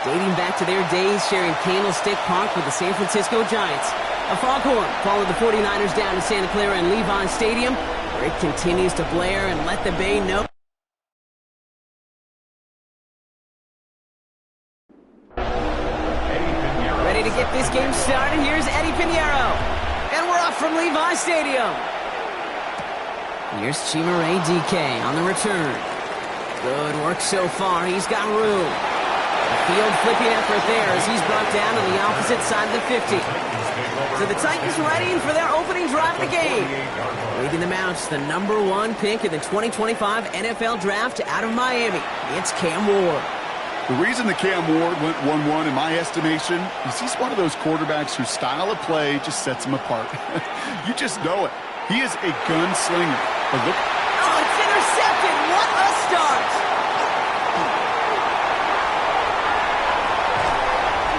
dating back to their days sharing Candlestick Park with the San Francisco Giants. A foghorn followed the 49ers down to Santa Clara and Levi Stadium, where it continues to blare and let the Bay know. Ready to get this game started, here's Eddie Pinheiro. And we're off from Levi Stadium. Here's Chimere DK on the return. Good work so far, he's got room. A field flipping effort there as he's brought down on the opposite side of the 50. So the Titans ready for their opening drive of the game. Leading them out, the #1 pick in the 2025 NFL Draft out of Miami. It's Cam Ward. The reason that Cam Ward went 1-1 in my estimation is he's one of those quarterbacks whose style of play just sets him apart. You just know it. He is a gunslinger. But look. Oh, it's intercepted. What a start.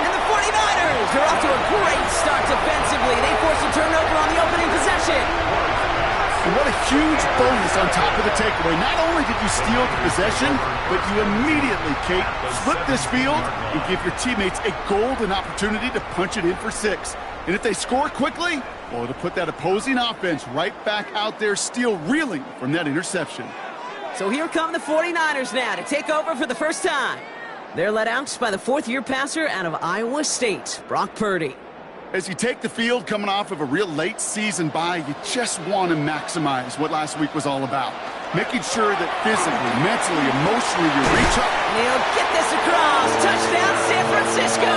And the 49ers are off to a great start defensively. They force a turnover on the opening possession. And what a huge bonus on top of the takeaway. Not only did you steal the possession, but you immediately, Kate, flip this field and give your teammates a golden opportunity to punch it in for 6. And if they score quickly, well, to put that opposing offense right back out there, still reeling from that interception. So here come the 49ers now to take over for the first time. They're led out by the 4th-year passer out of Iowa State, Brock Purdy. As you take the field coming off of a real late season bye, you just want to maximize what last week was all about. Making sure that physically, mentally, emotionally, you reach up. And he'll get this across. Touchdown, San Francisco.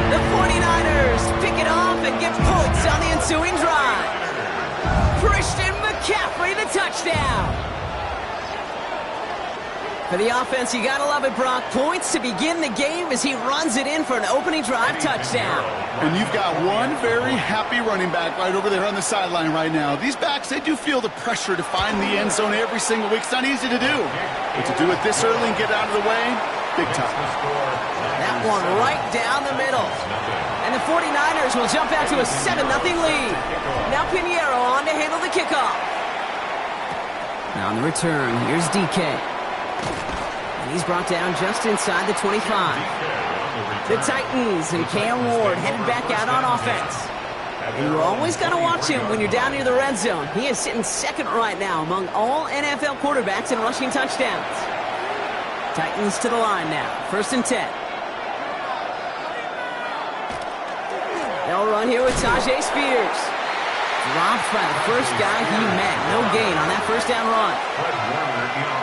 The 49ers pick it off and get points on the ensuing drive. Christian McCaffrey, the touchdown. For the offense, you gotta love it, Brock. Points to begin the game as he runs it in for an opening drive touchdown. And you've got one very happy running back right over there on the sideline right now. These backs, they do feel the pressure to find the end zone every single week. It's not easy to do. But to do it this early and get out of the way, big time. That one right down the middle. And the 49ers will jump out to a 7-0 lead. Now Pinheiro on to handle the kickoff. Now on the return, here's DK. And he's brought down just inside the 25. The Titans and Cam Ward headed back out on offense. And you always got to watch him when you're down near the red zone. He is sitting second right now among all NFL quarterbacks in rushing touchdowns. Titans to the line now. 1st and 10. They'll run here with Tyjae Spears. Dropped by the first guy he met. No gain on that first down run.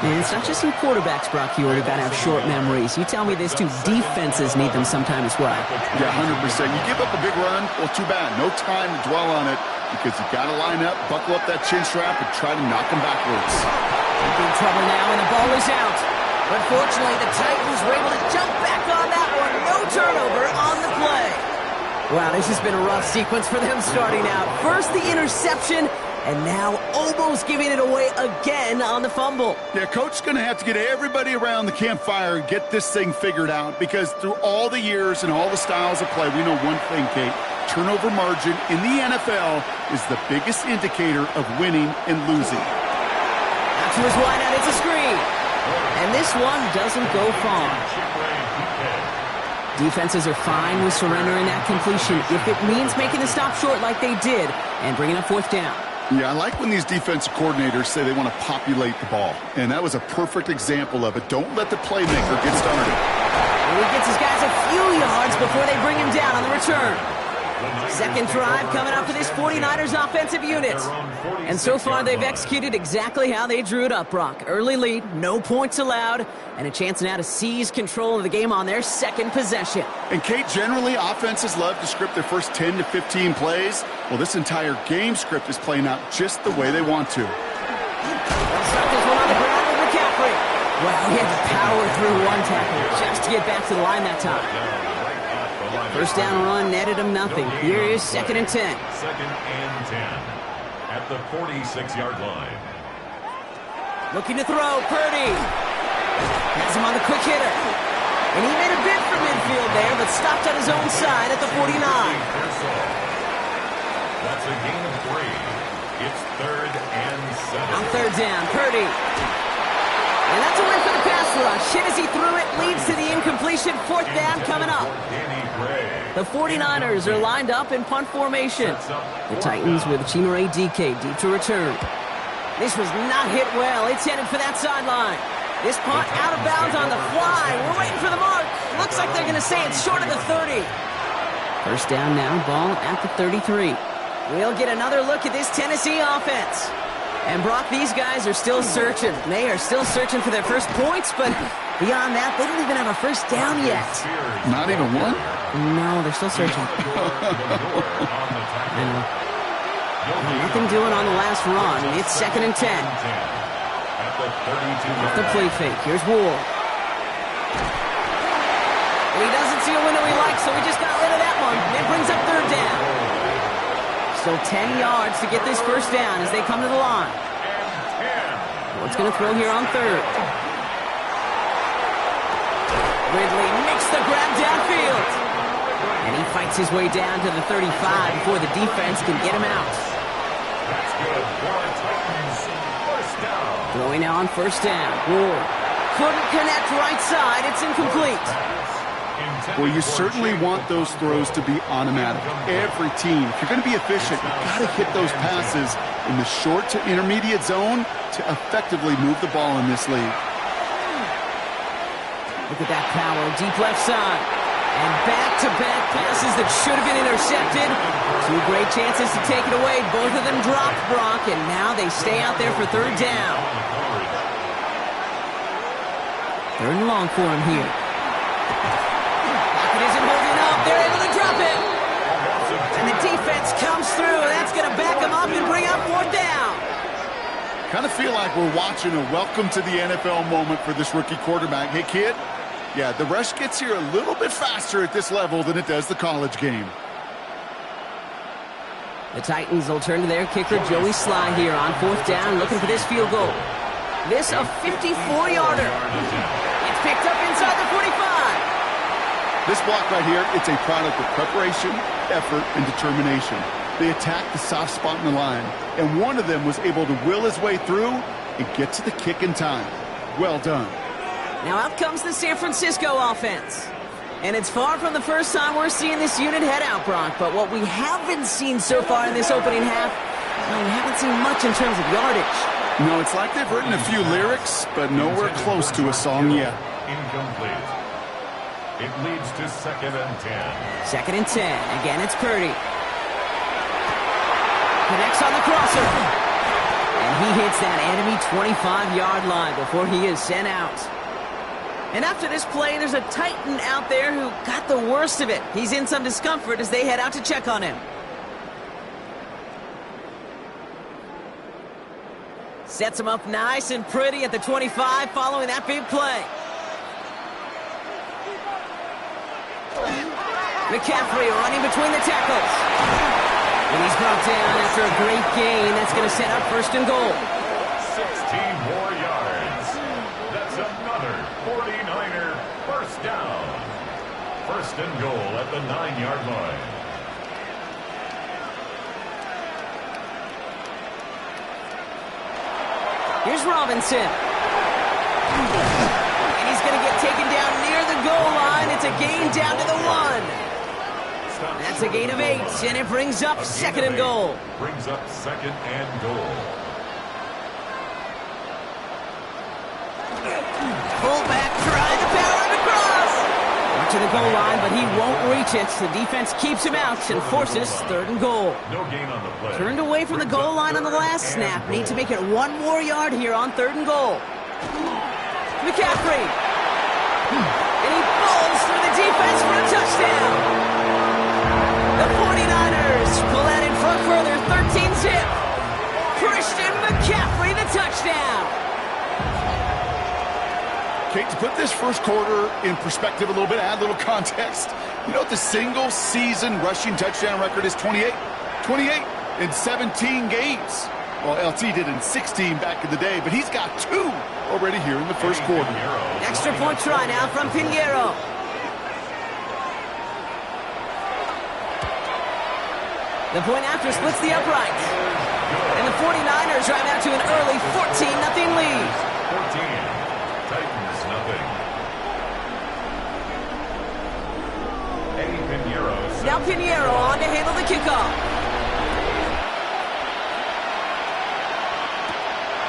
And it's not just some quarterbacks, Brock, you got to have short memories. You tell me this too, defenses need them sometime as well. Yeah, 100%. You give up a big run, well, too bad. No time to dwell on it because you got to line up, buckle up that chin strap, and try to knock them backwards. Big trouble now, and the ball is out. But fortunately, the Titans were able to jump back on that one. No turnover on the play. Wow, this has been a rough sequence for them starting out. First the interception, and now almost giving it away again on the fumble. Yeah, Coach's going to have to get everybody around the campfire and get this thing figured out because through all the years and all the styles of play, we know one thing, Kate. Turnover margin in the NFL is the biggest indicator of winning and losing. Out to his wideout, it's a screen. And this one doesn't go far. Defenses are fine with surrendering that completion if it means making the stop short like they did and bringing up 4th down. Yeah, I like when these defensive coordinators say they want to populate the ball. And that was a perfect example of it. Don't let the playmaker get started. And he gets his guys a few yards before they bring him down on the return. Second drive coming up for this 49ers offensive unit. And so far, they've executed exactly how they drew it up, Brock. Early lead, no points allowed, and a chance now to seize control of the game on their second possession. And, Kate, generally, offenses love to script their first 10 to 15 plays. Well, this entire game script is playing out just the way they want to. They'll start this one on the ground with McCaffrey. Well, he had to power through one tackle just to get back to the line that time. First down run netted him nothing. Here is 2nd and 10. 2nd and 10 at the 46-yard line. Looking to throw, Purdy. Has him on the quick hitter. And he made a bid for midfield there, but stopped on his own side at the 49. That's a gain of 3. It's 3rd and 7. On 3rd down, Purdy. And that's a win for the pass rush. Hit as he threw it, leads to the incompletion. situation. Fourth down coming up. The 49ers are lined up in punt formation. The Titans with Chimere Dike deep to return. This was not hit well. It's headed for that sideline. This punt out of bounds on the fly. We're waiting for the mark. Looks like they're going to say it's short of the 30. First down now, ball at the 33. We'll get another look at this Tennessee offense. And Brock, these guys are still searching. They are still searching for their first points, but beyond that, they don't even have a first down yet. Not even one? No, they're still searching. I know. Nothing doing on the last run. It's 2nd and 10. Off the play fake. Here's Ward. And he doesn't see a window he likes, so he just got rid of that one. It brings up 3rd down. Still 10 yards to get this first down as they come to the line. Ward's going to throw here on 3rd. Ridley makes the grab downfield. And he fights his way down to the 35 before the defense can get him out. Throwing now on first down. Ward couldn't connect right side. It's incomplete. Well, you certainly want those throws to be automatic. Every team, if you're going to be efficient, you've got to hit those passes in the short to intermediate zone to effectively move the ball in this league. Look at that power, deep left side. And back-to-back passes that should have been intercepted. 2 great chances to take it away. Both of them dropped, Brock, and now they stay out there for 3rd down. 3rd and long for him here. Pocket isn't holding up. They're able to drop it. And the defense comes through. That's going to back them up and bring up 4th down. Kind of feel like we're watching a welcome to the NFL moment for this rookie quarterback. Hey, kid, yeah, the rush gets here a little bit faster at this level than it does the college game. The Titans will turn to their kicker, Joey Sly, here on 4th down, looking for this field goal. This a 54-yarder. It's picked up inside the 45. This block right here, it's a product of preparation, effort, and determination. They attacked the soft spot in the line, and one of them was able to will his way through and get to the kick in time. Well done. Now out comes the San Francisco offense. And it's far from the first time we're seeing this unit head out, Brock. But what we haven't seen so far in this opening half, well, we haven't seen much in terms of yardage. No, it's like they've written a few lyrics, but nowhere close to a song yet. Incomplete. It leads to 2nd and 10. 2nd and 10. Again, it's Purdy. Connects on the crosser. And he hits that enemy 25-yard line before he is sent out. And after this play, there's a Titan out there who got the worst of it. He's in some discomfort as they head out to check on him. Sets him up nice and pretty at the 25 following that big play. McCaffrey running between the tackles. And he's brought down after a great gain. That's going to set up 1st and goal. 16 more yards. That's another 49er first down. 1st and goal at the 9-yard line. Here's Robinson. And he's going to get taken down near the goal line. It's a gain down to the 1. That's a gain of 8, and it brings up 2nd and goal. Brings up 2nd and goal. Fullback trying to power him across. Up to the goal line, but he won't reach it. The defense keeps him out and forces 3rd and goal. No gain on the play. Turned away from the goal line on the last snap. Need to make it 1 more yard here on 3rd and goal. McCaffrey. And he falls through the defense for a touchdown. The 49ers pull that in front further, 13-zip. Christian McCaffrey, the touchdown. Kate, to put this first quarter in perspective a little bit, add a little context. You know what the single-season rushing touchdown record is? 28. 28 in 17 games. Well, LT did in 16 back in the day, but he's got 2 already here in the first quarter. Extra point try now from Pinheiro. The point after splits the upright. And the 49ers drive out to an early 14-0 lead. 14. Titans, nothing. Now Pinheiro on to handle the kickoff.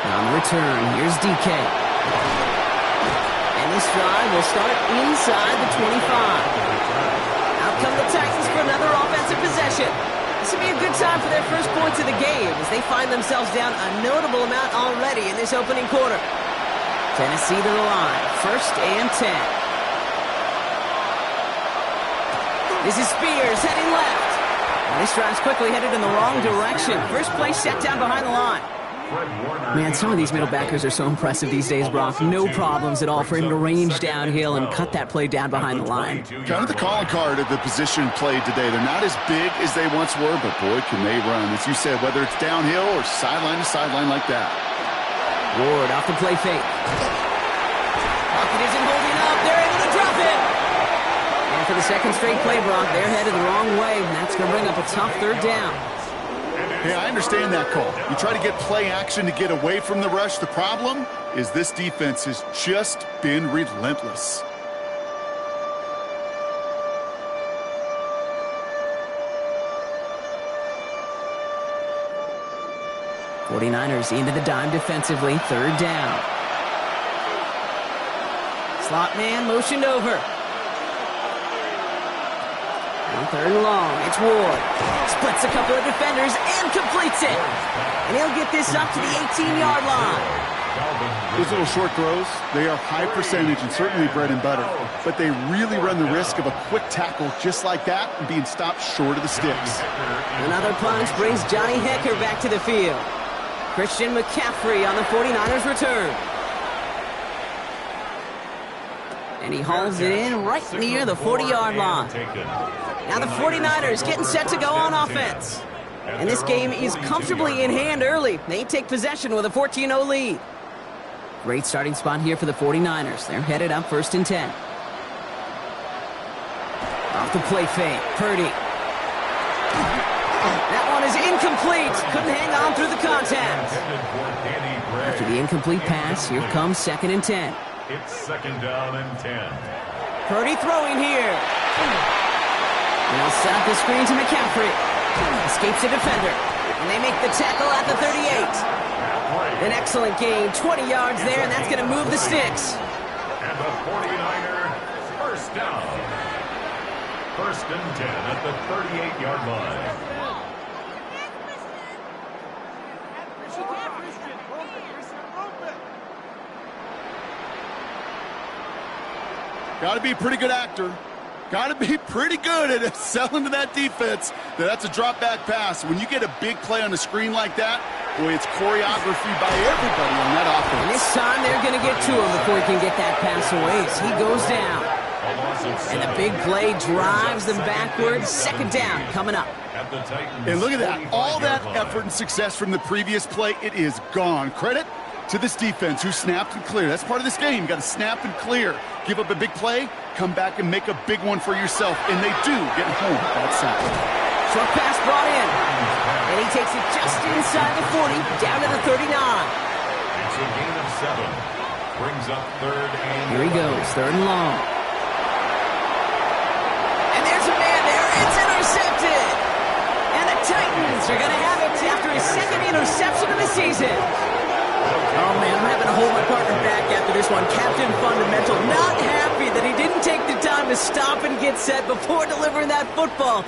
On the return, here's DK. And this drive will start inside the 25. Out come the Titans for another offensive possession. This will be a good time for their first points of the game as they find themselves down a notable amount already in this opening quarter. Tennessee to the line, 1st and 10. This is Spears heading left. And this drive's quickly headed in the wrong direction. First play set down behind the line. Man, some of these middle backers are so impressive these days, Brock. No problems at all for him to range downhill and cut that play down behind the line. Kind of the calling card of the position played today. They're not as big as they once were, but boy, can they run. As you said, whether it's downhill or sideline to sideline like that. Ward off the play fake. Pocket isn't holding up. They're able to drop it. And for the second straight play, Brock, they're headed the wrong way, and that's going to bring up a tough 3rd down. Hey, I understand that call. You try to get play action to get away from the rush. The problem is this defense has just been relentless. '49ers into the dime defensively, 3rd down. Slot man motioned over. On 3rd and long, it's Ward. Splits a couple of defenders and completes it. And he'll get this up to the 18-yard line. Those little short throws, they are high percentage and certainly bread and butter. But they really run the risk of a quick tackle just like that and being stopped short of the sticks. Another punch brings Johnny Hekker back to the field. Christian McCaffrey on the 49ers return. And he hauls it in right near the 40-yard line. Now the 49ers getting set to go on offense. And this game is comfortably in hand early. They take possession with a 14-0 lead. Great starting spot here for the 49ers. They're headed up 1st and 10. Off the play fake, Purdy. That one is incomplete. Couldn't hang on through the contact. After the incomplete pass, here comes 2nd and 10. It's 2nd down and 10. Purdy throwing here. And they'll set up the screen to McCaffrey. Escapes a defender. And they make the tackle at the 38. An excellent gain. 20 yards there, and that's going to move the sticks. And the 49er 1st down. 1st and 10 at the 38-yard line. Got to be a pretty good actor. Got to be pretty good at selling to that defense. That's a drop back pass. When you get a big play on the screen like that, boy, it's choreography by everybody on that offense. And this time they're going to get to him before he can get that pass away as he goes down. And the big play drives them backwards. 2nd down coming up. And look at that. All that effort and success from the previous play, it is gone. Credit to this defense who snapped and cleared. That's part of this game. You got to snap and clear. Give up a big play, come back and make a big one for yourself. And they do get home outside. Short pass brought in. And he takes it just inside the 40, down to the 39. It's a gain of 7. Brings up 3rd and... Here he goes, 3rd and long. And there's a man there. It's intercepted. And the Titans are going to have it after his 2nd interception of the season. Oh, man, I'm having to hold my partner back after this one. Captain Fundamental not happy that he didn't take the time to stop and get set before delivering that football.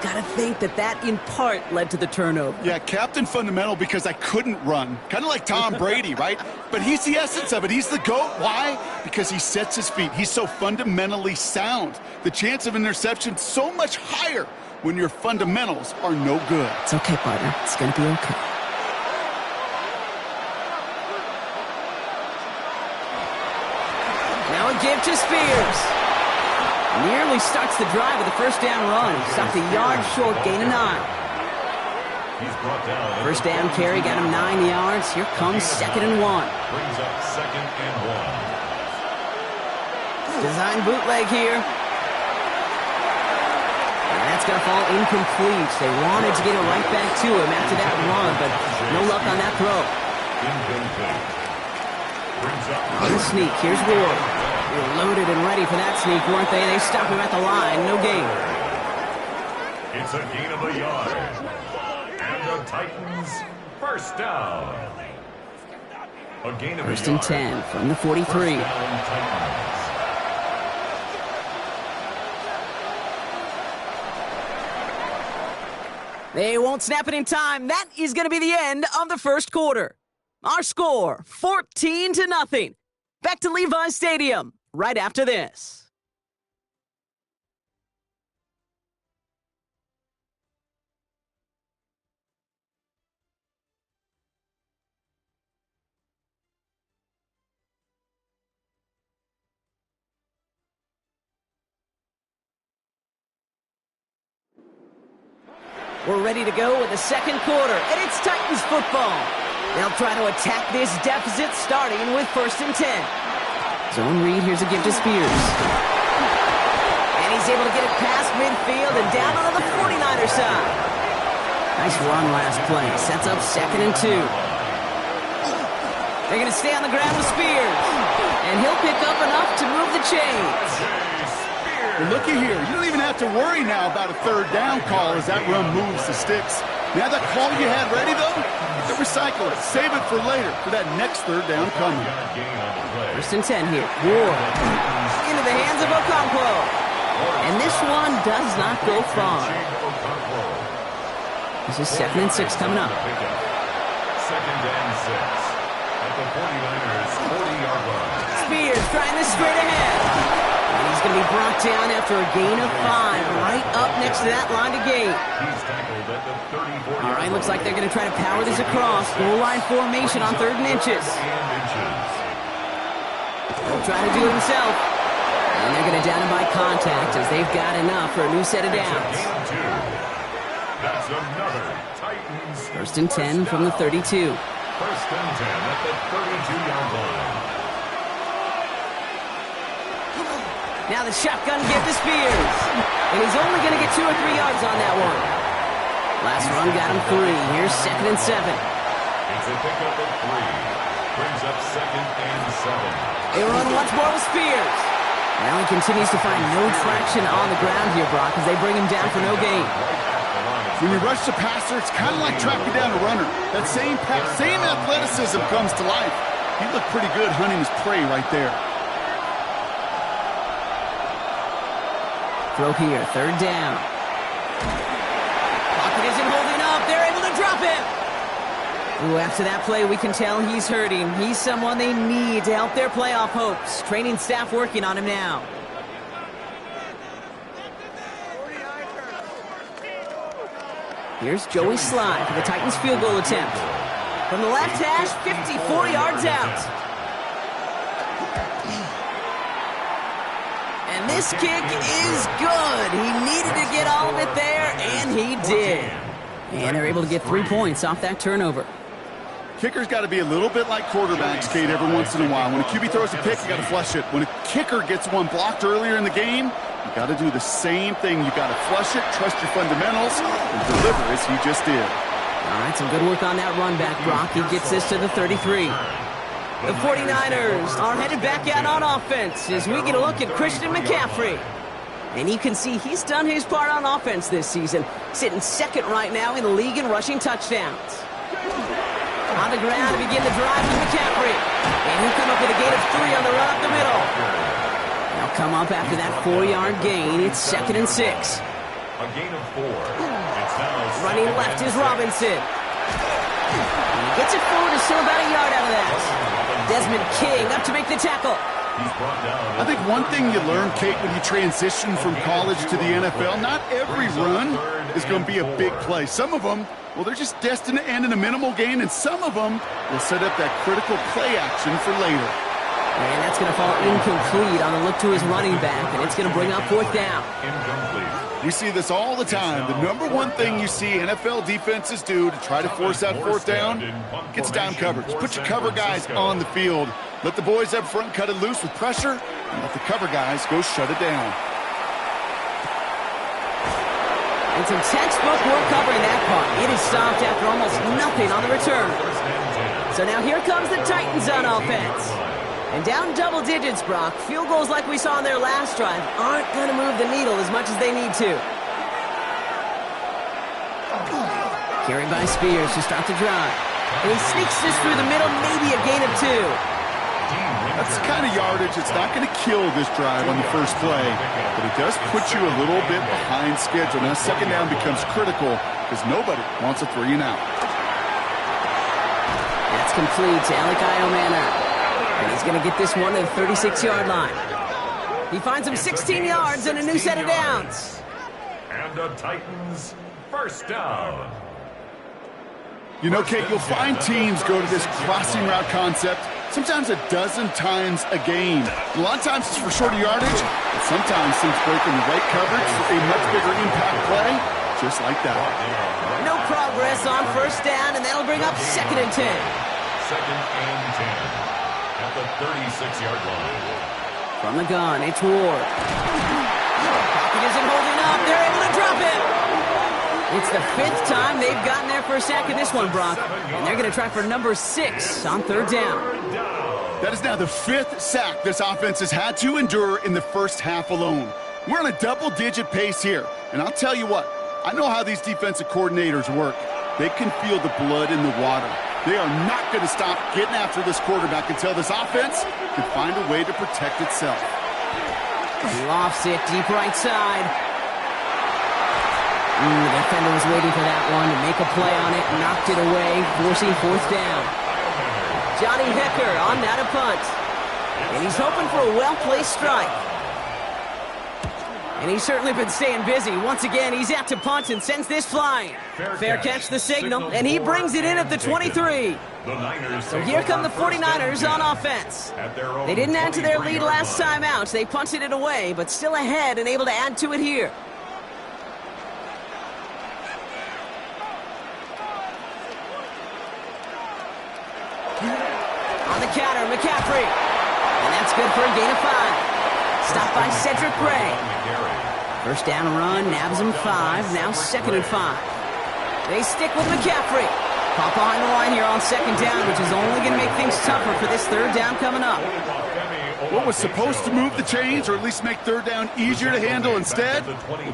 Got to think that in part led to the turnover. Yeah, Captain Fundamental because I couldn't run. Kind of like Tom Brady, right? But he's the essence of it. He's the GOAT. Why? Because he sets his feet. He's so fundamentally sound. The chance of interception so much higher when your fundamentals are no good. It's okay, partner. It's going to be okay. Now a give to Spears. Nearly starts the drive with a 1st down run. Stopped a yard short, gain of 9. He's brought down. 1st down carry got him 9 yards. Here comes 2nd and 1. Brings up 2nd and 1. Design bootleg here. And that's going to fall incomplete. They wanted to get it right back to him after that run, but no luck on that throw. Incomplete. Brings up On the sneak, here's Ward. They were loaded and ready for that sneak, weren't they? They stopped him at the line, no gain. It's a gain of a yard. And the Titans first down. A gain of First a and yard. 10 from the 43. First down, Titans. They won't snap it in time. That is going to be the end of the first quarter. Our score, 14-0. Back to Levi's Stadium right after this. We're ready to go with the second quarter, and it's Titans football. They'll try to attack this deficit starting with first and 10. Zone read, here's a give to Spears. And he's able to get it past midfield and down onto the 49er side. Nice run last play. Sets up second and 2. They're going to stay on the ground with Spears. And he'll pick up enough to move the chains. Well, looky here. You don't even have to worry now about a third down call as that run moves the sticks. Now that call you had ready, though, you recycle it. Save it for later for that next third down coming. First and 10 here. Ward into the hands of Okonkwo. And this one does not go far. This is second and 6 coming up. Second and 6 at the 49ers 40-yard line. Spears trying this straight ahead. And he's going to be brought down after a gain of 5, right up next to that line to gain. He's tackled at the 34-yard line. All right, looks like they're going to try to power this across. Goal line formation on 3rd and inches. He'll try to do it himself. And they're going to down him by contact as they've got enough for a new set of downs. That's another Titans. First and 10 from the 32. First and 10 at the 32-yard line. Now the shotgun give to Spears. And he's only going to get 2 or 3 yards on that one. Last run got him 3. Here's second and 7. It's a pickup of 3. Brings up second and 7. They run once more with Spears. Now he continues to find no traction on the ground here, Brock, as they bring him down for no gain. When you rush the passer, it's kind of like tracking down a runner. That same athleticism comes to life. He looked pretty good hunting his prey right there. Throw here, third down. Pocket isn't holding up. They're able to drop him. Ooh, after that play, we can tell he's hurting. He's someone they need to help their playoff hopes. Training staff working on him now. Here's Joey Slye for the Titans field goal attempt. From the left hash, 54 yards out. And this kick is good. He needed to get all of it there, and he did. And they're able to get 3 points off that turnover. Kicker's got to be a little bit like quarterbacks, Kate, every once in a while. When a QB throws a pick, you got to flush it. When a kicker gets one blocked earlier in the game, you got to do the same thing. You got to flush it, trust your fundamentals, and deliver as he just did. All right, some good work on that run back, Brock. He gets this to the 33. The 49ers are headed back out on offense as we get a look at Christian McCaffrey. And you can see he's done his part on offense this season, sitting second right now in the league in rushing touchdowns. On the ground to begin the drive with McCaffrey. And he'll come up with a gain of 3 on the run up the middle. They'll come up after that 4-yard gain. It's second and 6. A gain of 4. It's now running left is Robinson. He gets it forward to still about a yard out of that. Desmond King up to make the tackle. I think one thing you learn, Kate, when you transition from college to the NFL, not every run is going to be a big play. Some of them, well, they're just destined to end in a minimal gain, and some of them will set up that critical play action for later. And that's going to fall incomplete on the look to his running back, and it's going to bring up 4th down. incomplete. We see this all the time. The number one thing you see NFL defenses do to try to force that 4th down, gets down coverage. Put your cover guys on the field. Let the boys up front cut it loose with pressure, and let the cover guys go shut it down. And some textbook work covering that part. It is stopped after almost nothing on the return. So now here comes the Titans on offense. And down double digits, Brock. Field goals like we saw in their last drive aren't going to move the needle as much as they need to. Carried by Spears to start the drive. And he sneaks this through the middle, maybe a gain of 2. That's the kind of yardage it's not going to kill this drive on the first play, but it does put you a little bit behind schedule. Now second down becomes critical because nobody wants a 3-and-out. That's complete to Alec Iomana. And he's going to get this one to the 36-yard line. He finds him 16 yards and a new set of downs. And the Titans first down. You know, Kate, you'll find teams go to this crossing route concept sometimes a dozen times a game. A lot of times it's for shorter yardage, but sometimes teams break in the right coverage for a much bigger impact play, just like that. No progress on first down, and that'll bring up 2nd and 10. 2nd and 10 at the 36-yard line. From the gun, it's Ward. Pocket isn't holding up. They're able to drop it. It's the 5th time they've gotten their first sack in this one, Brock. And they're going to try for number 6 on 3rd down. That is now the 5th sack this offense has had to endure in the first half alone. We're on a double-digit pace here. And I'll tell you what, I know how these defensive coordinators work. They can feel the blood in the water. They are not going to stop getting after this quarterback until this offense can find a way to protect itself. He lofts it deep right side. The defender was waiting for that one to make a play on it, knocked it away, forcing 4th down. Johnny Hekker on that a punt. And he's hoping for a well-placed strike. And he's certainly been staying busy. Once again, he's out to punt and sends this flying. Fair catch the signal, and he brings it in at the 23. So here come the 49ers on offense. They didn't add to their lead last time out. They punted it away, but still ahead and able to add to it here. On the counter, McCaffrey. And that's good for a gain of 5. Stopped by Cedric Gray. First down run, nabs him 5. Now 2nd and 5. They stick with McCaffrey. Pop behind the line here on 2nd down, which is only going to make things tougher for this 3rd down coming up. What was supposed to move the chains, or at least make 3rd down easier to handle instead,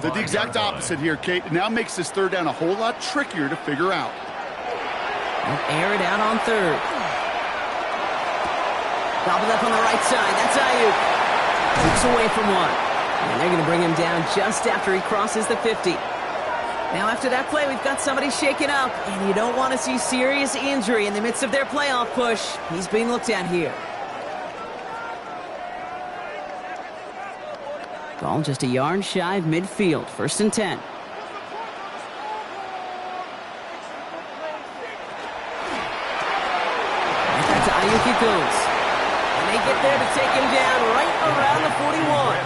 did the exact opposite here, Kate. It now makes this 3rd down a whole lot trickier to figure out. They'll air it out on 3rd. Gobbled up on the right side. That's Ayuk. Takes away from 1. And they're going to bring him down just after he crosses the 50. Now after that play, we've got somebody shaken up. And you don't want to see serious injury in the midst of their playoff push. He's being looked at here. Ball just a yard shy of midfield. 1st and 10. Back to Ayuk it goes. And they get there to take him down right around the 41.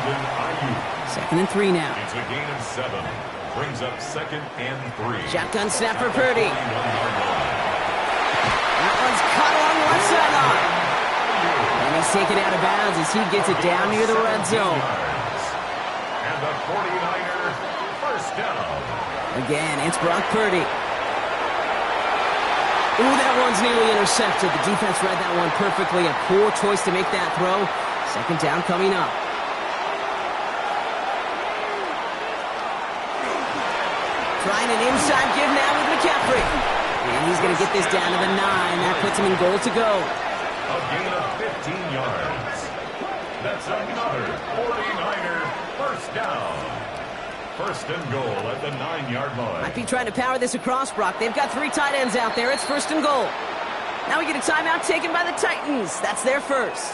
2nd and 3 now. It's a gain of 7. Brings up 2nd and 3. Shotgun snap for Purdy. That one's caught along the left sideline. And he's taken out of bounds as he gets it down near the red zone. And the 49er first down. Again, it's Brock Purdy. Ooh, that one's nearly intercepted. The defense read that one perfectly. A poor choice to make that throw. 2nd down coming up. Trying an inside give now with McCaffrey. And he's going to get this down to the 9. That puts him in goal to go. A gain of 15 yards. That's another 49er first down. 1st and goal at the 9-yard line. Might be trying to power this across, Brock. They've got 3 tight ends out there. It's 1st and goal. Now we get a timeout taken by the Titans. That's their first.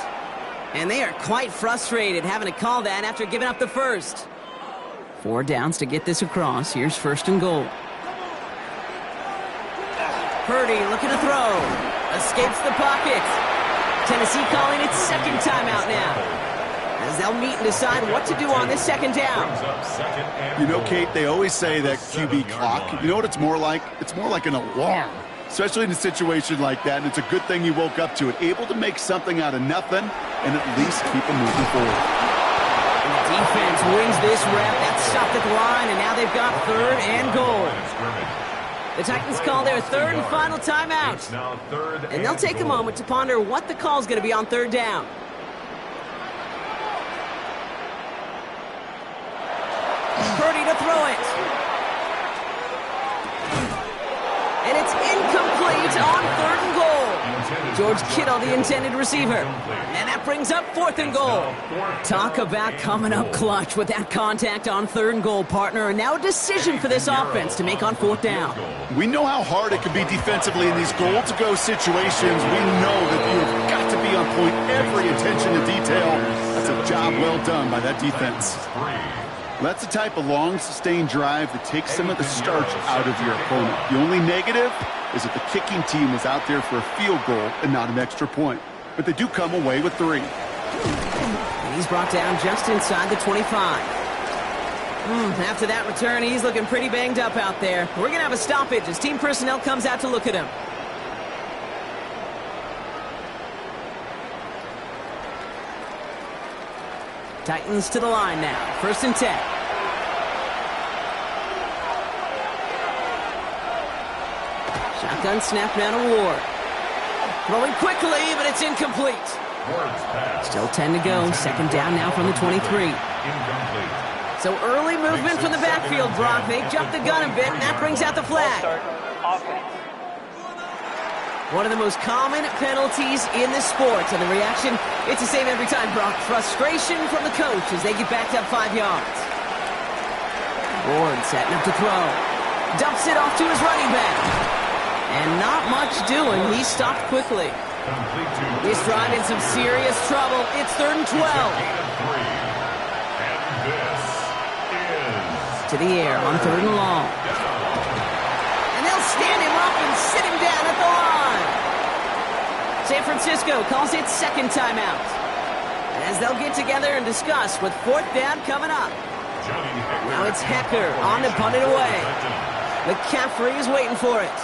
And they are quite frustrated having to call that after giving up the first. 4 downs to get this across. Here's 1st and goal. Purdy looking to throw. Escapes the pocket. Tennessee calling its 2nd timeout now, as they'll meet and decide what to do on this 2nd down. You know, Kate, they always say that QB clock. You know what it's more like? It's more like an alarm, especially in a situation like that. And it's a good thing you woke up to it, able to make something out of nothing and at least keep them moving forward. And the defense wins this rep. That's stopped at the line, and now they've got 3rd and goal. The Titans call their 3rd and final timeout. And they'll take a moment to ponder what the call is going to be on 3rd down. Purdy to throw it. on 3rd and goal. George Kittle, the intended receiver. And that brings up 4th and goal. Talk about coming up clutch with that contact on 3rd and goal, partner. And now a decision for this offense to make on 4th down. We know how hard it can be defensively in these goal-to-go situations. We know that you've got to be on point, every attention to detail. That's a job well done by that defense. That's the type of long, sustained drive that takes some of the starch out of your opponent. The only negative is that the kicking team was out there for a field goal and not an extra point. But they do come away with 3. And he's brought down just inside the 25. After that return, he's looking pretty banged up out there. We're going to have a stoppage as team personnel comes out to look at him. Titans to the line now. 1st and 10. Shotgun snap down to Ward. Throwing quickly, but it's incomplete. Still 10 to go. 2nd down now from the 23. So early movement from the backfield, Brock. They jumped the gun a bit, and that brings out the flag. One of the most common penalties in the sport. And the reaction, it's the same every time, Brock. Frustration from the coach as they get backed up 5 yards. Ward setting up to throw. Dumps it off to his running back. And not much doing. He stopped quickly. This drive in some serious trouble. It's 3rd and 12. To the air on 3rd and long. And they'll stand him up and sit him down at the line. San Francisco calls it 2nd timeout. As they'll get together and discuss with 4th down coming up. Now it's Hecker on to punt it away. McCaffrey is waiting for it.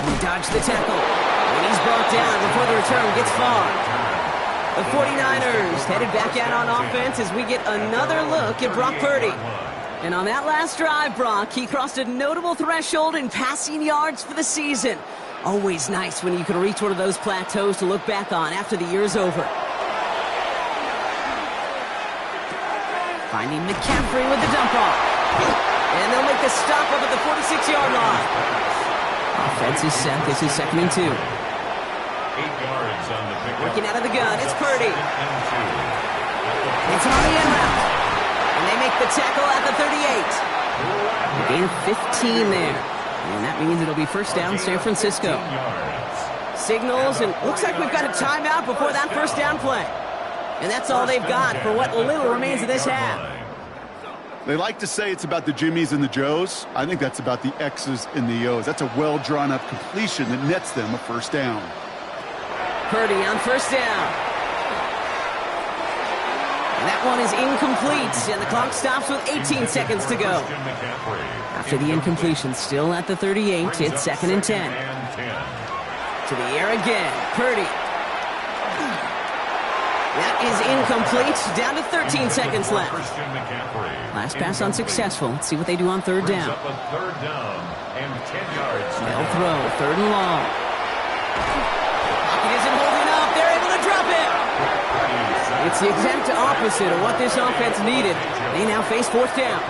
He dodged the tackle. And he's brought down before the return gets far. The 49ers headed back out on offense as we get another look at Brock Purdy. And on that last drive, Brock, he crossed a notable threshold in passing yards for the season. Always nice when you can reach one of those plateaus to look back on after the year's over. Finding McCaffrey with the dump off. And they'll make the stop up at the 46-yard line. Offense is set. This is 2nd and 2. 8 yards on the pickup. Working out of the gun. It's Purdy. It's on the end route. And they make the tackle at the 38. A gain of 15 there. And that means it'll be 1st down, San Francisco. Signals, and looks like we've got a timeout before that 1st down play. And that's all they've got for what little remains of this half. They like to say it's about the Jimmies and the Joes. I think that's about the X's and the O's. That's a well-drawn-up completion that nets them a 1st down. Purdy on 1st down. And that one is incomplete, and the clock stops with 18 seconds to go. After the incompletion, still at the 38, it's 2nd and 10. To the air again, Purdy. That is incomplete, down to 13 seconds left. Last pass unsuccessful. Let's see what they do on 3rd down. They'll throw, 3rd and long. Pocket isn't holding up, they're able to drop it. It's the exact opposite of what this offense needed. They now face 4th down.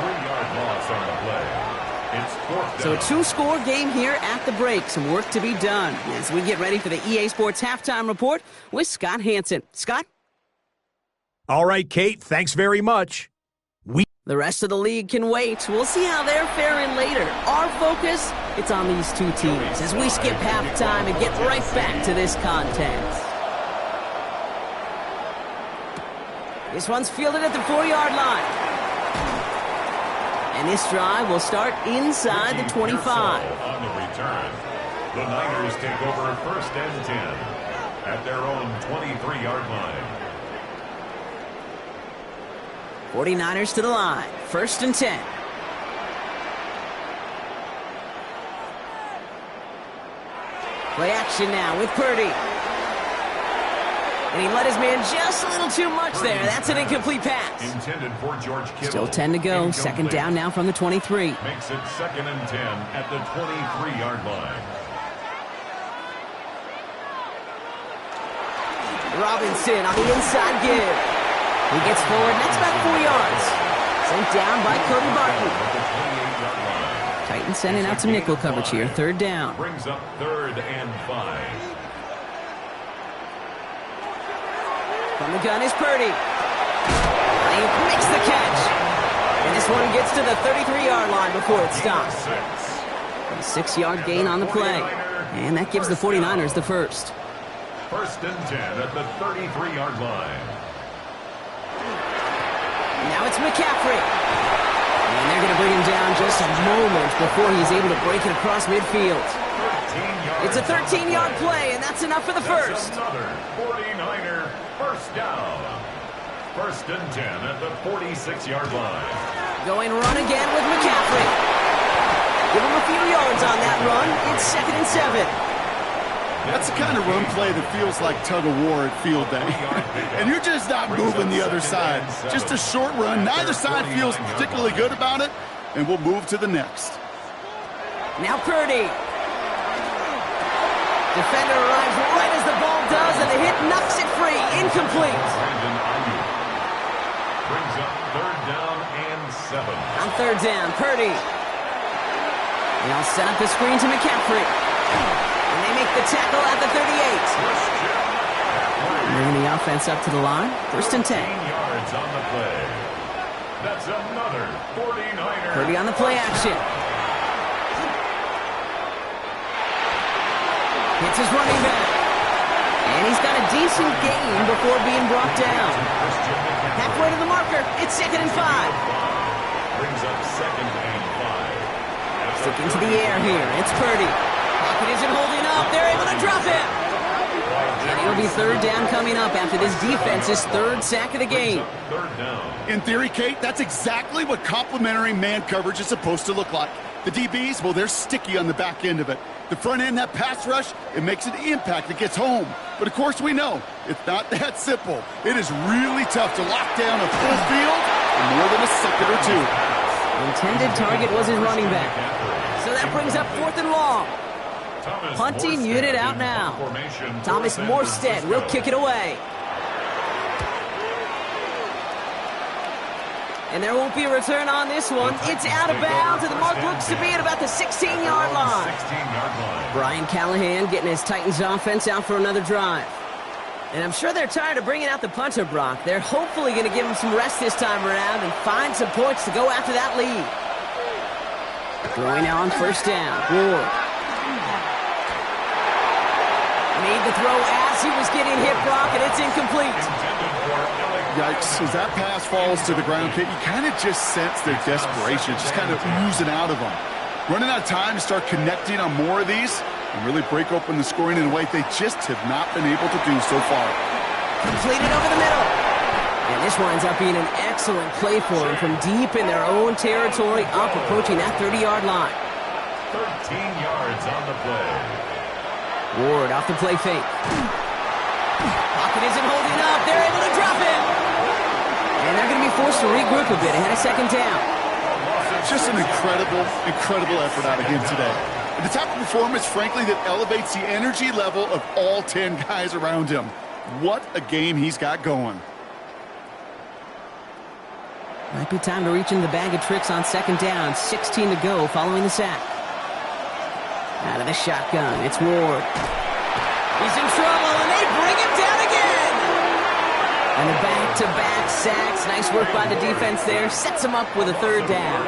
So a 2-score game here at the break. Some work to be done as we get ready for the EA Sports Halftime Report with Scott Hanson. Scott? All right, Kate, thanks very much. The rest of the league can wait. We'll see how they're faring later. Our focus, it's on these two teams as we skip halftime and get right back to this contest. This one's fielded at the 4-yard line. And this drive will start inside the 25. On the return, the Niners take over 1st and 10 at their own 23-yard line. 49ers to the line. 1st and 10. Play action now with Purdy. And he let his man just a little too much there. That's an incomplete pass. Intended for George Kittle. Still 10 to go. Incomplete. 2nd down now from the 23. Makes it 2nd and 10 at the 23-yard line. Robinson on the inside give. He gets forward, and that's about 4 yards. Sent down by Cody Barton. Titans sending out some nickel coverage here. Third down. Brings up 3rd and 5. From the gun is Purdy. He makes the catch. And this one gets to the 33-yard line before it stops. A 6-yard gain on the play. And that gives the 49ers the first. 1st and 10 at the 33-yard line. Now it's McCaffrey. And they're going to bring him down just a moment before he's able to break it across midfield. It's a 13-yard play, and that's enough for the first. Another 49er first down. 1st and 10 at the 46-yard line. Going run again with McCaffrey. Give him a few yards on that run. It's 2nd and 7. That's the kind of run play that feels like tug-of-war at field day. And you're just not moving the other side. Just a short run. Neither side feels particularly good about it. And we'll move to the next. Now Purdy. Defender arrives right as the ball does, and the hit knocks it free. Incomplete. Brandon Ayuk brings up 3rd down and 7. On 3rd down, Purdy. And I'll set up the screen to McCaffrey. And they make the tackle at the 38. Bringing the offense up to the line. 1st and 10. 15 yards on the play. That's another 49er. Purdy on the play action. Hits his running back. And he's got a decent gain before being brought down. Halfway to the marker. It's 2nd and 5. Brings up 2nd and 5. Stick into the air here. It's Purdy. Pocket isn't holding up. They're able to drop him. And it'll be 3rd down coming up after this defense's 3rd sack of the game. 3rd down. In theory, Kate, that's exactly what complementary man coverage is supposed to look like. The DBs, well, they're sticky on the back end of it. The front end, that pass rush, it makes an impact that gets home. But, of course, we know it's not that simple. It is really tough to lock down a full field in more than a second or two. The intended target was his running back. So that brings up 4th and long. Punting unit out now. Thomas Morstead will kick it away. And there won't be a return on this one. It's out of bounds, and the mark looks to be at about the 16-yard line. Brian Callahan getting his Titans offense out for another drive. And I'm sure they're tired of bringing out the punter, Brock. They're hopefully going to give him some rest this time around and find some points to go after that lead. Throwing now on 1st down. Ward. Made the throw as he was getting hit, Brock, and it's incomplete. Yikes. As that pass falls to the ground, Kate, you kind of just sense their desperation, just kind of oozing out of them. Running out of time to start connecting on more of these and really break open the scoring in a way they just have not been able to do so far. Completed over the middle. And this winds up being an excellent play for them from deep in their own territory, up approaching that 30-yard line. 13 yards on the play. Ward off the play fake. Pocket isn't holding up. They're able to drop it. And they're going to be forced to regroup a bit ahead of 2nd down. Just an incredible effort out of him today. And the type of performance, frankly, that elevates the energy level of all 10 guys around him. What a game he's got going. Might be time to reach into the bag of tricks on 2nd down. 16 to go following the sack. Out of the shotgun, it's Ward. He's in trouble, and they bring him down again. And the back-to-back sacks. Nice work by the defense there. Sets him up with a 3rd down.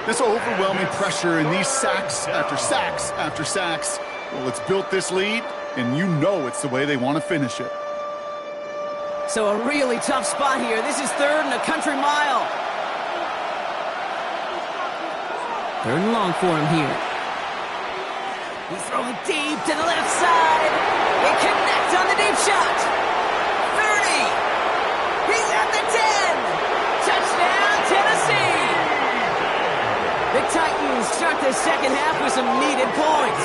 This overwhelming pressure and these sacks after sacks after sacks, well, it's built this lead, and you know it's the way they want to finish it. So a really tough spot here. This is 3rd and a country mile. 3rd and long for him here. He's throwing deep to the left side. They connect on the deep shot. 30. He's at the 10. Touchdown, Tennessee. The Titans start the 2nd half with some needed points.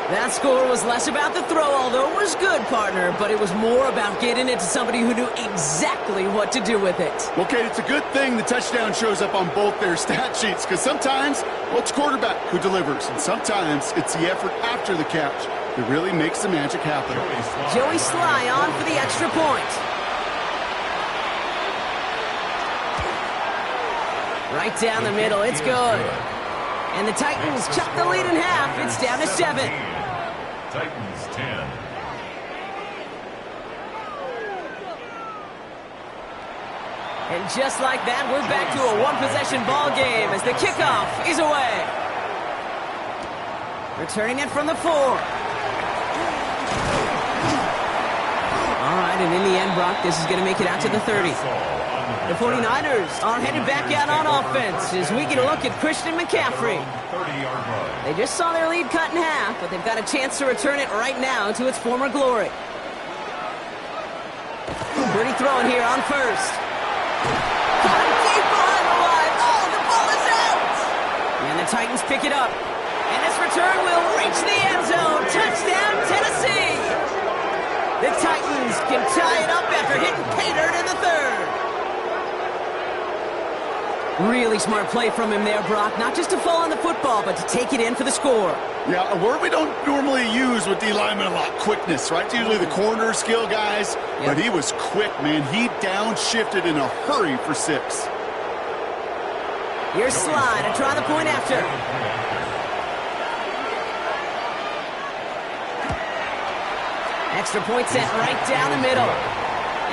That score was less about the throw, although it was good, partner, but it was more about getting it to somebody who knew exactly what to do with it. Okay, it's a good thing the touchdown shows up on both their stat sheets, because sometimes, well, it's quarterback who delivers, and sometimes it's the effort after the catch that really makes the magic happen. Joey Sly on for the extra point. Right down the middle. It's good. And the Titans chop the lead in half. It's down to 7. Titans 10. And just like that, we're back to a one-possession ball game as the kickoff is away. Returning it from the 4. All right, and in the end, Brock, this is going to make it out to the 30. The 49ers are headed back out on offense as we get a look at Christian McCaffrey. They just saw their lead cut in half, but they've got a chance to return it right now to its former glory. Pretty throwing here on first. Caught him deep behind the line. Oh, the ball is out! And the Titans pick it up. And this return will reach the end zone. Touchdown, Tennessee! The Titans can tie it up after hitting pay dirt in the 3rd. Really smart play from him there, Brock. Not just to fall on the football, but to take it in for the score. Yeah, a word we don't normally use with D linemen a lot, quickness, right? It's usually the corner skill guys, but he was quick, man. He downshifted in a hurry for 6. Here's Slide to try the point after. Extra point sent right down the middle.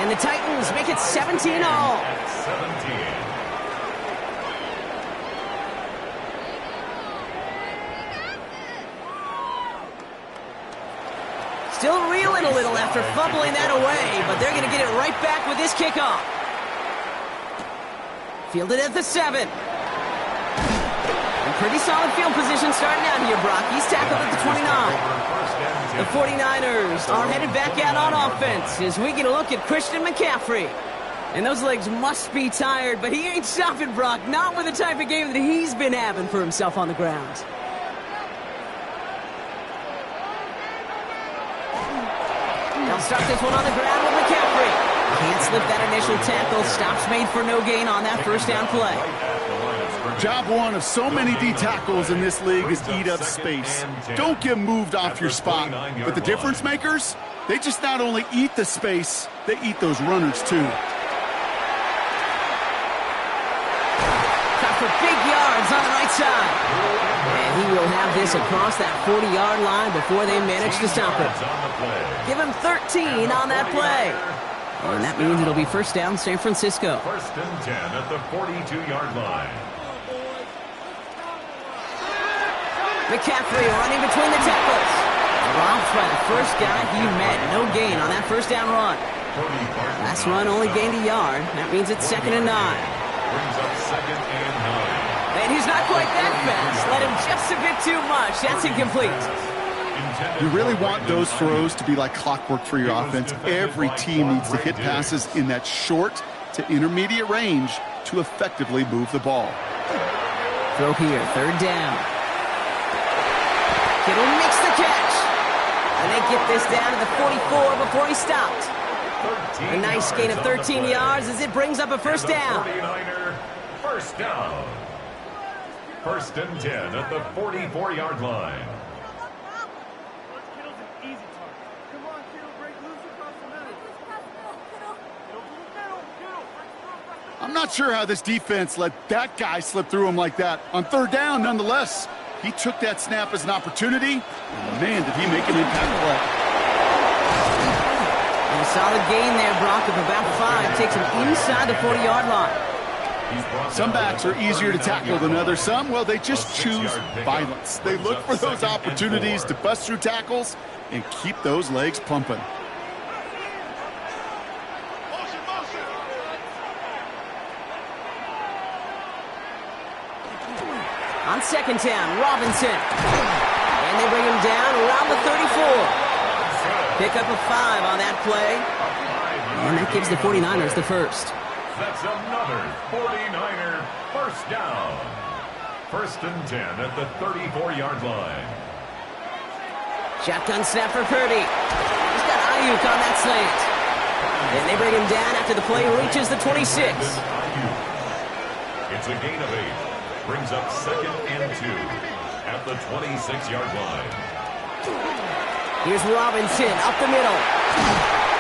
And the Titans make it 17 all. 17. Still reeling a little after fumbling that away, but they're going to get it right back with this kickoff. Fielded at the 7. And pretty solid field position starting out here, Brock. He's tackled at the 29. The 49ers are headed back out on offense as we get a look at Christian McCaffrey. And those legs must be tired, but he ain't stopping, Brock. Not with the type of game that he's been having for himself on the ground. They'll start this one on the ground with McCaffrey. Can't slip that initial tackle. Stops made for no gain on that first down play. Job one of so many D tackles in this league is eat up space. Don't get moved off your spot. But the difference makers, they just not only eat the space, they eat those runners too. Got for big yards on the right side. And he will have this across that 40-yard line before they manage to stop it. Give him 13 on that play. And that means it'll be first down San Francisco. First and 10 at the 42-yard line. McCaffrey running between the tackles. Robbed by the first guy he met. No gain on that first down run. Last run only gained a yard. That means it's 2nd and 9. Brings up 2nd and 9. And he's not quite that fast. Let him just a bit too much. That's incomplete. You really want those throws to be like clockwork for your offense. Every team needs to hit passes in that short to intermediate range to effectively move the ball. Throw here, 3rd down. Kittle makes the catch. And they get this down to the 44 before he stopped. A nice gain of 13 yards as it brings up a first down. 49er, first down. First and 10 at the 44-yard line. I'm not sure how this defense let that guy slip through him like that. On 3rd down, nonetheless, he took that snap as an opportunity, and man, did he make an impact play. And a solid gain there, Brock, of about 5. Takes him inside the 40-yard line. Some backs are easier to tackle than others. Some, well, they just choose violence. They look for those opportunities to bust through tackles and keep those legs pumping. On 2nd down, Robinson. And they bring him down around the 34. Pick up a 5 on that play. And that gives the 49ers the first. That's another 49er first down. First and 10 at the 34-yard line. Shotgun snap for Purdy. He's got Ayuk on that slant. And they bring him down after the play reaches the 26. It's a gain of 8. Brings up 2nd and 2 at the 26-yard line. Here's Robinson up the middle.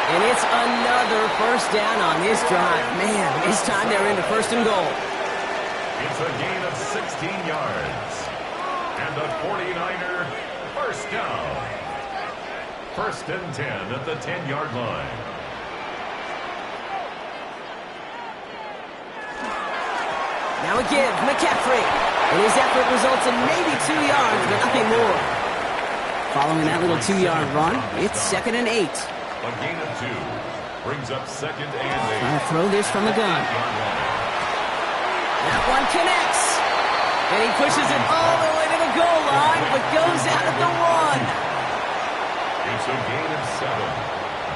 And it's another first down on this drive. Man, this time they're into 1st and goal. It's a gain of 16 yards. And a 49er first down. First and 10 at the 10-yard line. Now a give, McCaffrey. And his effort results in maybe 2 yards, but nothing more. Following that little 2-yard run, it's 2nd and 8. A gain of 2 brings up 2nd and 8. Trying to throw this from the gun. That one connects. And he pushes it all the way to the goal line, but goes out at the 1. It's a gain of 7.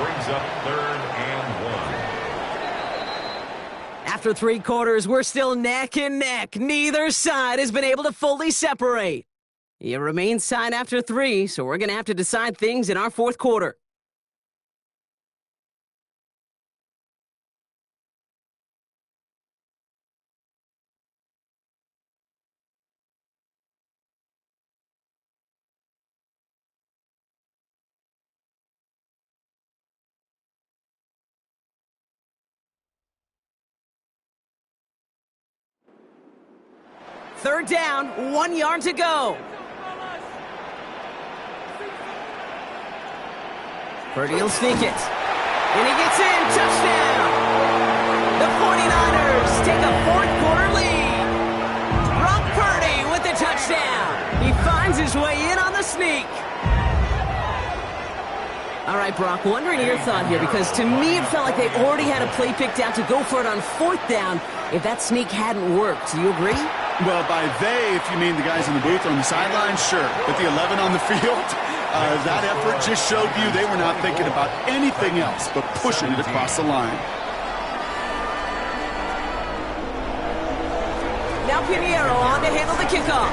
Brings up 3rd and 1. After 3 quarters, we're still neck and neck. Neither side has been able to fully separate. It remains tied after 3, so we're going to have to decide things in our 4th quarter. Third down, 1 yard to go. Purdy will sneak it. And he gets in. Touchdown! The 49ers take a 4th quarter lead. Brock Purdy with the touchdown. He finds his way in on the sneak. All right, Brock, wondering your thought here, because to me it felt like they already had a play picked out to go for it on 4th down if that sneak hadn't worked. Do you agree? Well, by they, if you mean the guys in the booth or on the sideline, sure. But the 11 on the field, that effort just showed you they were not thinking about anything else but pushing it across the line. Now Pinheiro on to handle the kickoff.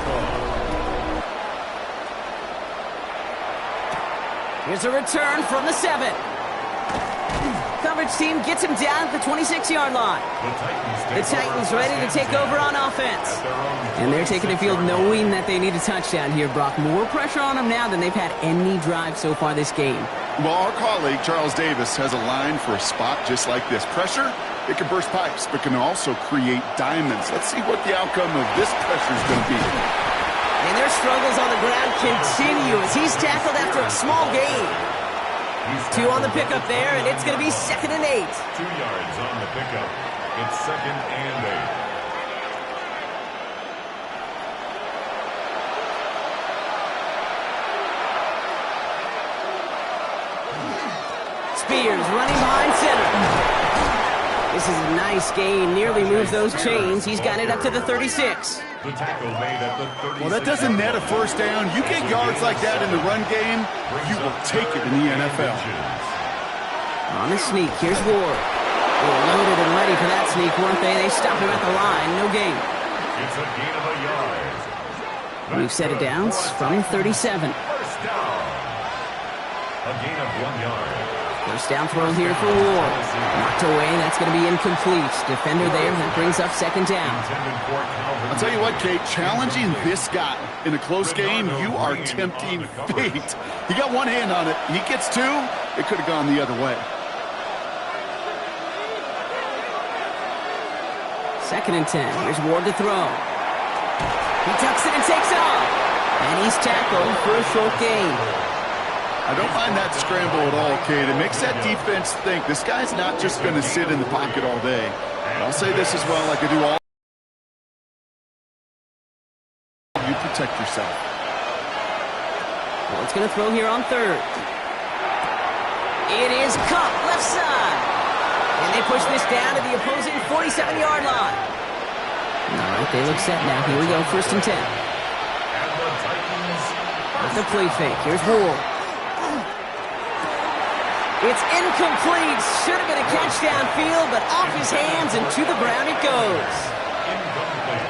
Here's a return from the 7. Coverage team gets him down at the 26-yard line. The Titans ready to take over on offense. And they're taking the field knowing that they need a touchdown here, Brock. More pressure on them now than they've had any drive so far this game. Well, our colleague, Charles Davis, has a line for a spot just like this. Pressure, it can burst pipes, but can also create diamonds. Let's see what the outcome of this pressure is going to be. And their struggles on the ground continue as he's tackled after a small gain. 2 on the pickup there, and it's going to be 2nd and 8. 2 yards on the pickup. It's 2nd and 8. Spears running behind center. This is a nice gain. Nearly moves those chains. He's got it up to the 36. The tackle made at the 36. Well, that doesn't net a first down. You get yards like that in the run game, you will take it in the NFL. On the sneak, here's Ward. They were loaded and ready for that sneak, weren't they? They stopped him at the line. No gain. It's a gain of a yard. We've set it down from 37. First down. A gain of 1 yard. First down throw here for Ward. Knocked away. That's going to be incomplete. Defender there. That brings up 2nd down. I'll tell you what, Kate, challenging this guy in a close game, you are tempting fate. He got one hand on it. He gets 2. It could have gone the other way. 2nd and 10. Here's Ward to throw. He tucks it and takes off. And he's tackled for a short gain. I don't mind that scramble at all, Kate. It makes that defense think this guy's not just going to sit in the pocket all day. And I'll say this as well, like I do all. You protect yourself. Ward's going to throw here on 3rd. It is Kupp, left side. And they push this down to the opposing 47-yard line. All right, they look set now. Here we go, 1st and 10. With the play fake, here's Ward. It's incomplete. Should have been a catch downfield, but off his hands and to the ground it goes. Incomplete.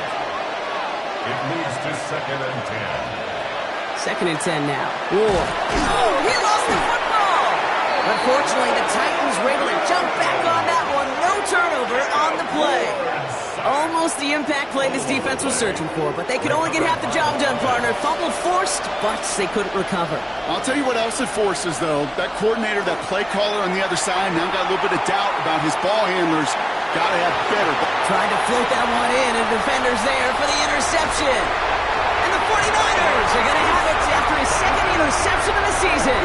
It moves to 2nd and 10. 2nd and 10 now. Ward. Oh, he lost the football. Unfortunately, the Titans were able to jump back on that one. No turnover on the play. Almost the impact play this defense was searching for, but they could only get half the job done, partner. Fumble forced, but they couldn't recover. I'll tell you what else it forces, though. That coordinator, that play caller on the other side, now got a little bit of doubt about his ball handlers. got to have better. Tried to float that one in, and defender's there for the interception. And the 49ers are going to have it after his second interception of the season.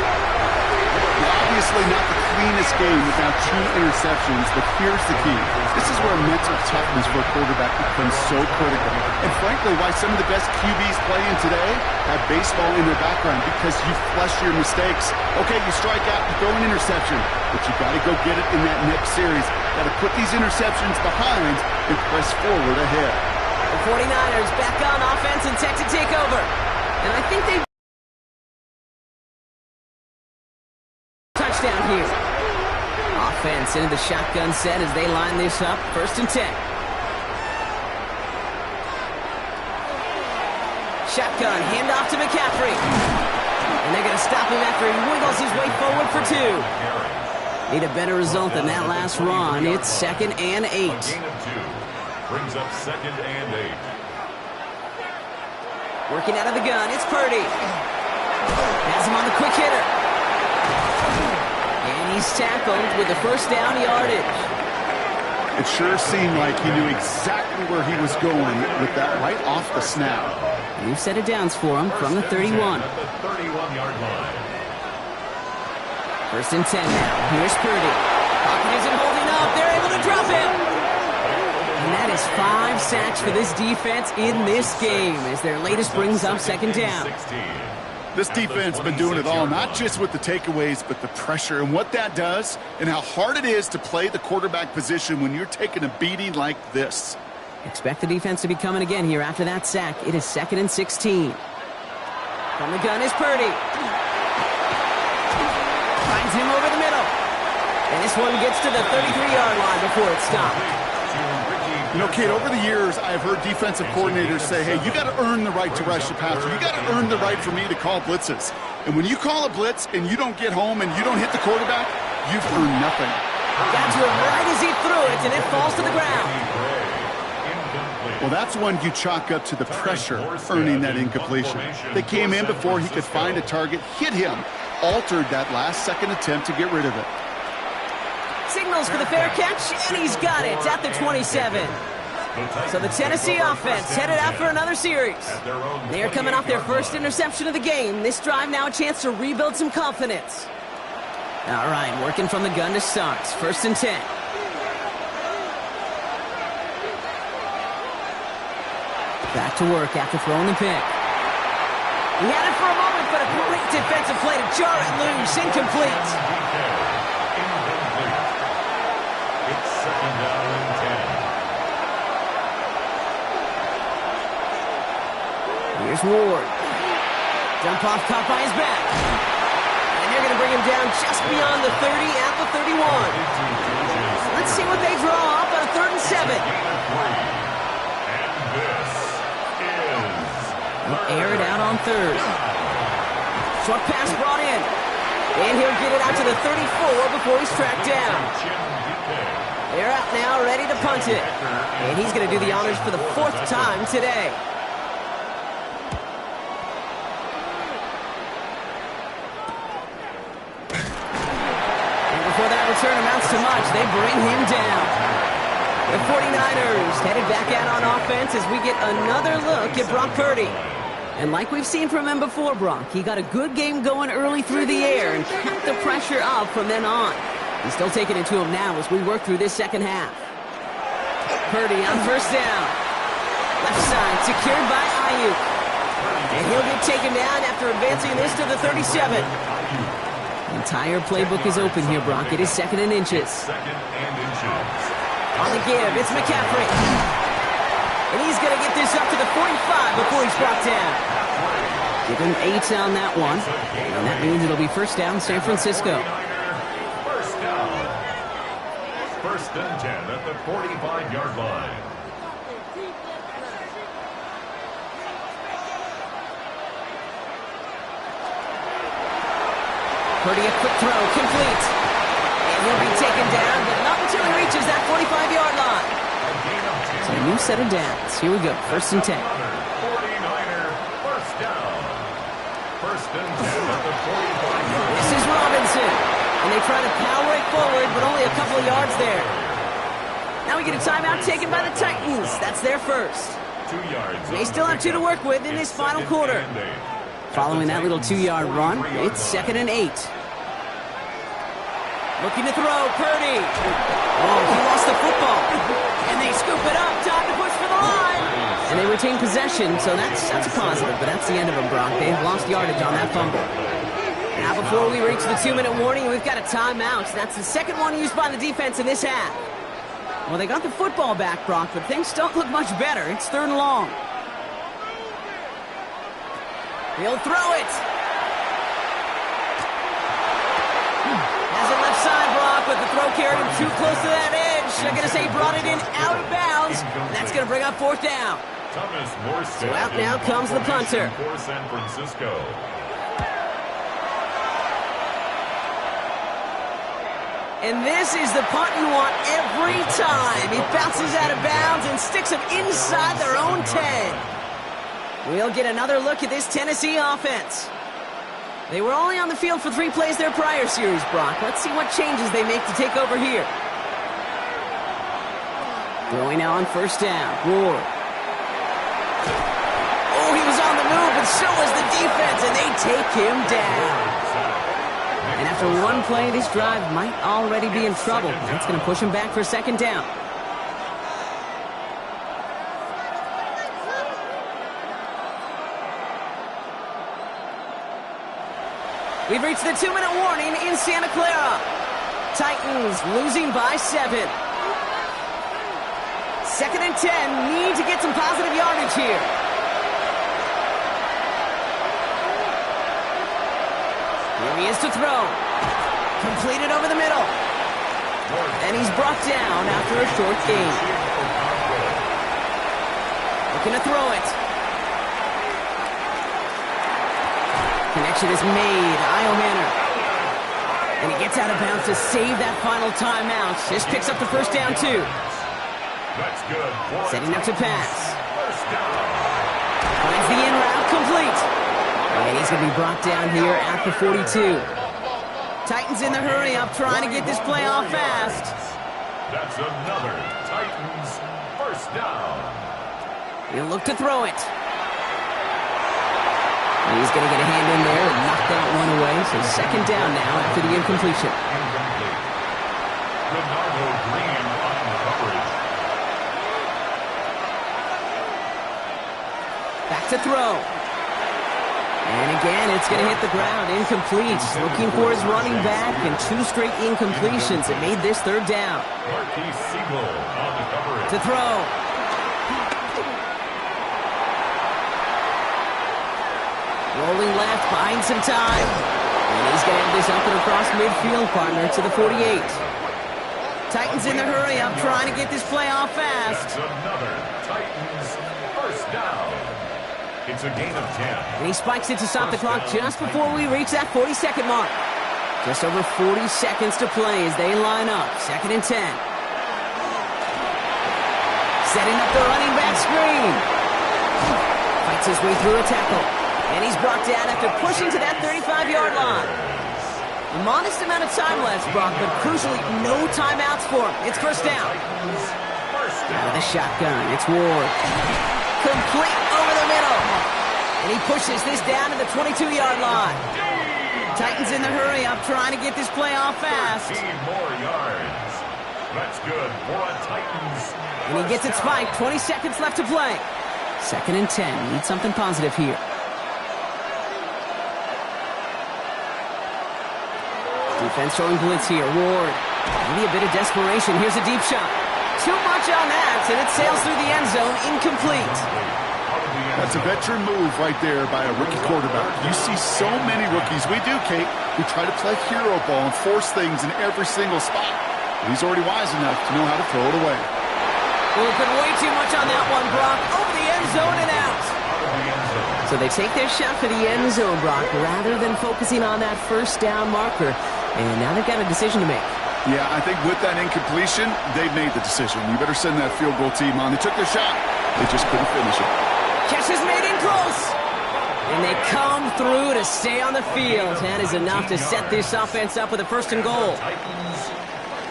Obviously not the cleanest game without 2 interceptions, but here's the key. This is where mental toughness for a quarterback becomes so critical. And frankly, why some of the best QBs playing today have baseball in their background, because you flush your mistakes. Okay, you strike out, you throw an interception, but you got to go get it in that next series. Got to put these interceptions behind and press forward ahead. The 49ers back on offense and set to take over. And I think they touchdown here. Offense into the shotgun set as they line this up. 1st and 10. Shotgun, handoff to McCaffrey. And they're going to stop him after he wiggles his way forward for 2. Need a better result than that last run. It's 2nd and 8. Gain of 2. Brings up 2nd and 8. Working out of the gun, it's Purdy. Has him on the quick hitter. And he's tackled with the 1st down yardage. It sure seemed like he knew exactly where he was going with that right off the snap. New set of downs for him from the 31. At the 31-yard line. 1st and 10 now. Here's Purdy. Pocket isn't holding up. They're able to drop him. And that is 5 sacks for this defense in this game as their latest brings up 2nd down. This defense has been doing it all, not just with the takeaways, but the pressure and what that does and how hard it is to play the quarterback position when you're taking a beating like this. Expect the defense to be coming again here after that sack. It is 2nd and 16. From the gun is Purdy. Finds him over the middle. And this one gets to the 33-yard line before it's stopped. You know, Kate, over the years, I've heard defensive coordinators say, hey, you got to earn the right to rush the passer. You got to earn the right for me to call blitzes. And when you call a blitz and you don't get home and you don't hit the quarterback, you've earned nothing. Got to it right as he threw it, and it falls to the ground. Well, that's one you chalk up to the pressure earning that incompletion. They came in before he could find a target, hit him, altered that last second attempt to get rid of it. Signals for the fair catch, and he's got it at the 27. So the Tennessee offense headed out for another series. They are coming off their 1st interception of the game. This drive now a chance to rebuild some confidence. All right, working from the gun to start. 1st and 10. Back to work after throwing the pick. He had it for a moment, but a great defensive play to jar it loose. Incomplete. It's 2nd down and 10. Here's Ward. Dump off caught by his back. And they're going to bring him down just beyond the 30 at the 31. Let's see what they draw up on a 3rd and 7. They'll air it out on 3rd. Short pass brought in. And he'll get it out to the 34 before he's tracked down. They're out now, ready to punt it. And he's going to do the honors for the 4th time today. And before that return amounts to much, they bring him down. The 49ers headed back out on offense as we get another look at Brock Purdy. And like we've seen from him before, Brock, he got a good game going early through the air and kept the pressure up from then on. He's still taking it to him now as we work through this 2nd half. Purdy on 1st down. Left side secured by Ayuk. And he'll get taken down after advancing this to the 37. The entire playbook is open here, Brock. It is 2nd and inches. 2nd and inches. On the give, it's McCaffrey. And he's going to get this up to the 45 before he's brought down. Give him 8 on that one. And that means it'll be 1st down, San Francisco. 1st down. 1st and 10 at the 45-yard line. Purdy, a quick throw, complete. And he'll be taken down, but not until he reaches that 45-yard line. So a new set of downs. Here we go, 1st and 10. 49er, 1st down. 1st and 10 at the 45-yard line. This is Robinson. And they try to power it forward, but only a couple of yards there. Now we get a timeout taken by the Titans. That's their first. 2 yards. They still have 2 to work with in this final quarter. Following that little 2-yard run, it's 2nd and 8. Looking to throw, Purdy. Oh, he lost the football. And they scoop it up, time to push for the line. And they retain possession, so that's a positive, but that's the end of them, Brock. They've lost yardage on that fumble. Now before we reach the 2-minute warning, we've got a timeout. That's the second one used by the defense in this half. Well, they got the football back, Brock, but things don't look much better. It's 3rd and long. He'll throw it. Has it left side, Brock, but the throw carried him too close to that edge. They're going to say he brought it in out of bounds. And that's going to bring up 4th down. So out now comes the punter. For San Francisco. And this is the punt you want every time. He bounces out of bounds and sticks them inside their own 10. We'll get another look at this Tennessee offense. They were only on the field for 3 plays their prior series, Brock. Let's see what changes they make to take over here. Throwing now on 1st down. Ward. Oh, he was on the move, and so was the defense, and they take him down. And after 1 play, this drive might already be in trouble. That's going to push him back for 2nd down. We've reached the 2-minute warning in Santa Clara. Titans losing by 7. 2nd and 10. Need to get some positive yardage here. Here he is to throw. Completed over the middle. And he's brought down after a short gain. Looking to throw it. Connection is made. Io Manor. And he gets out of bounds to save that final timeout. This picks up the 1st down, too. That's good. Setting up to pass. 1st down. Finds the in route complete. And he's going to be brought down here at the 42. Titans in the hurry up, trying to get this play off fast. That's another Titans 1st down. He'll look to throw it. And he's going to get a hand in there and knock that one away. So 2nd down now after the incompletion. Incomplete. Bernardo Green on the coverage. Back to throw. And again, it's going to hit the ground. Incomplete. Looking for his running back, and 2 straight incompletions. It made this 3rd down. Marquise Siegel on the coverage. To throw. Rolling left, buying some time. And he's going to have this up and across midfield, partner, to the 48. Titans in the hurry up, trying to get this play off fast. That's another Titans 1st down. It's a gain of 10. And he spikes it to stop the clock just before we reach that 40-second mark. Just over 40 seconds to play as they line up. 2nd and 10. Setting up the running back screen. Fights his way through a tackle. And he's brought down after pushing to that 35-yard line. A modest amount of time left, Brock, but crucially, no timeouts for him. It's 1st down. Out of the shotgun, it's Ward. Complete over the middle. And he pushes this down to the 22-yard line. Titans in the hurry up, trying to get this play off fast. 15 more yards. That's good for a Titans. And he gets it spiked. 20 seconds left to play. 2nd and 10. Need something positive here. Defense showing blitz here. Ward. Maybe a bit of desperation. Here's a deep shot. Too much on that, and it sails through the end zone. Incomplete. That's a veteran move right there by a rookie quarterback. You see so many rookies, we do, Kate, who try to play hero ball and force things in every single spot. But he's already wise enough to know how to throw it away. Well, it put way too much on that one, Brock. Over the end zone and out. So they take their shot for the end zone, Brock, rather than focusing on that 1st down marker. And now they've got a decision to make. Yeah, I think with that incompletion, they made the decision. You better send that field goal team on. They took their shot. They just couldn't finish it. Catch is made in close. And they come through to stay on the field. That is enough to set this offense up with a 1st and goal.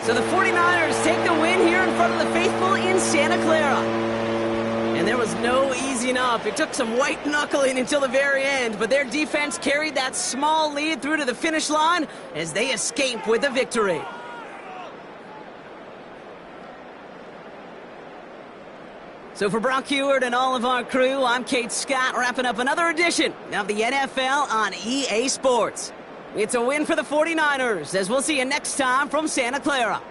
So the 49ers take the win here in front of the faithful in Santa Clara. And there was no easing up. It took some white knuckling until the very end, but their defense carried that small lead through to the finish line as they escape with the victory. So for Brock Huard and all of our crew, I'm Kate Scott, wrapping up another edition of the NFL on EA Sports. It's a win for the 49ers, as we'll see you next time from Santa Clara.